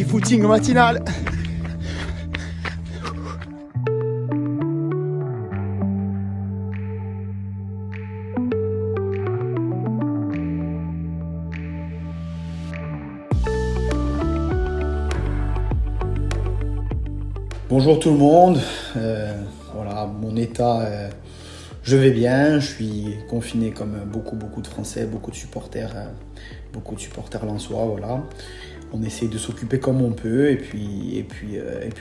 footing matinal. Bonjour tout le monde, voilà mon état, je vais bien, je suis confiné comme beaucoup de Français, beaucoup de supporters lensois, voilà. On essaye de s'occuper comme on peut et puis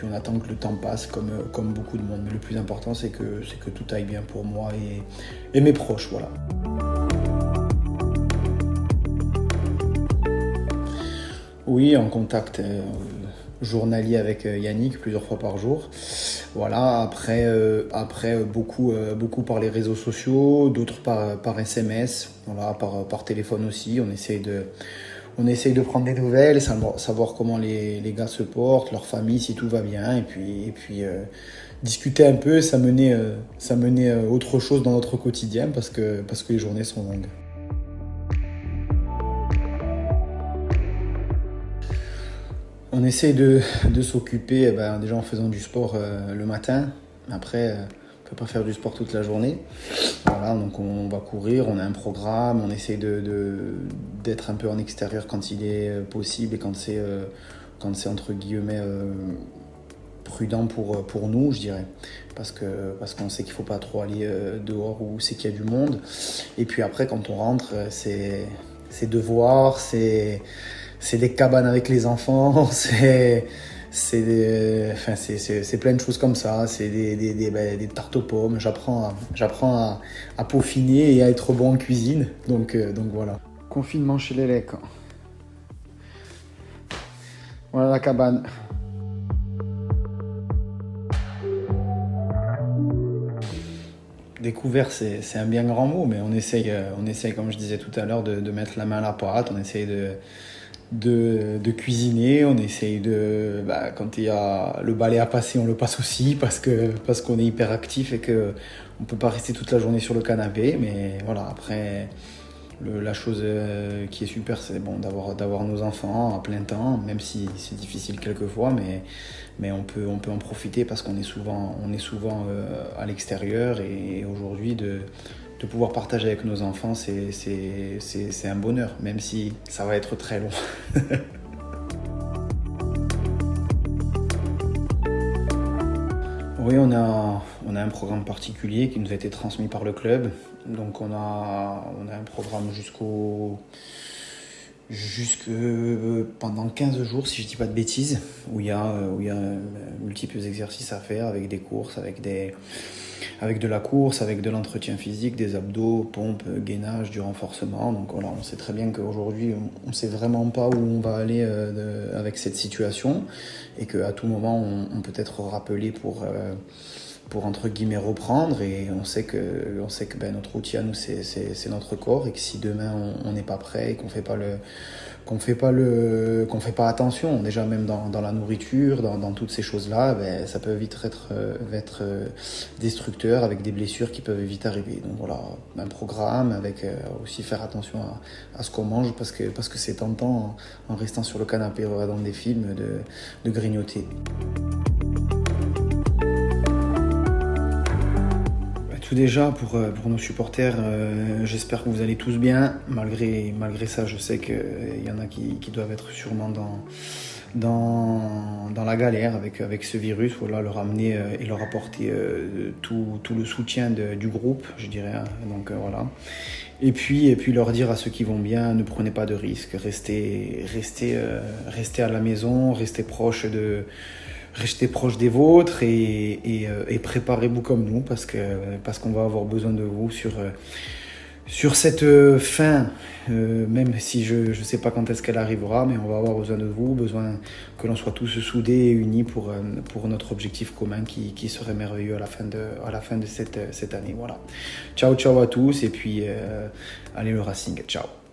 on attend que le temps passe comme beaucoup de monde. Mais le plus important c'est que tout aille bien pour moi et mes proches, voilà. Oui, en contact journalier avec Yannick plusieurs fois par jour. Voilà, après beaucoup par les réseaux sociaux, d'autres par SMS, voilà, par téléphone aussi. On essaye de prendre des nouvelles, savoir comment les gars se portent, leur famille, si tout va bien, et puis discuter un peu, ça menait autre chose dans notre quotidien parce que les journées sont longues. On essaye de s'occuper déjà en faisant du sport le matin. Après, on ne peut pas faire du sport toute la journée. Voilà, donc on va courir, on a un programme, on essaye d'être un peu en extérieur quand il est possible et quand c'est entre guillemets prudent pour nous, je dirais. Parce qu'on sait qu'il ne faut pas trop aller dehors où c'est qu'il y a du monde. Et puis après, quand on rentre, c'est devoirs, c'est des cabanes avec les enfants, c'est plein de choses comme ça, c'est des tartes aux pommes. J'apprends à peaufiner et à être bon en cuisine, donc voilà. Confinement chez les Lecs. Voilà la cabane. Découvert, c'est un bien grand mot, mais on essaye, comme je disais tout à l'heure, de mettre la main à la pâte, on essaye de cuisiner, on essaye quand il y a le balai à passer, on le passe aussi parce qu'on est hyper actif et que on peut pas rester toute la journée sur le canapé. Mais voilà, après la chose qui est super, c'est bon d'avoir nos enfants à plein temps, même si c'est difficile quelquefois, mais on peut en profiter parce qu'on est souvent à l'extérieur, et aujourd'hui de pouvoir partager avec nos enfants, c'est un bonheur, même si ça va être très long. Oui, on a un programme particulier qui nous a été transmis par le club. Donc on a un programme jusque pendant 15 jours, si je dis pas de bêtises, où il y a multiples exercices à faire avec des courses, avec de la course, avec de l'entretien physique, des abdos, pompes, gainage, du renforcement. Donc voilà, on sait très bien qu'aujourd'hui, on ne sait vraiment pas où on va aller avec cette situation, et qu'à tout moment, on peut être rappelé pour entre guillemets reprendre, et on sait que notre outil à nous c'est notre corps, et que si demain on n'est pas prêt et qu'on fait pas attention, déjà même dans la nourriture, dans toutes ces choses-là, ça peut vite être destructeur, avec des blessures qui peuvent vite arriver. Donc voilà, un programme avec aussi faire attention à ce qu'on mange, parce que c'est tentant en restant sur le canapé regardant des films de grignoter. Tout déjà, pour nos supporters, j'espère que vous allez tous bien. Malgré ça, je sais qu'il y en a qui doivent être sûrement dans la galère avec ce virus. Voilà, leur amener et leur apporter tout le soutien du groupe, je dirais. Donc voilà. Et puis leur dire à ceux qui vont bien, ne prenez pas de risques, restez à la maison, restez proche des vôtres, et préparez-vous comme nous, parce qu'on va avoir besoin de vous sur cette fin, même si je ne sais pas quand est-ce qu'elle arrivera, mais on va avoir besoin de vous, besoin que l'on soit tous soudés et unis pour notre objectif commun qui serait merveilleux à la fin de cette année. Voilà. Ciao à tous, et puis allez le Racing, ciao.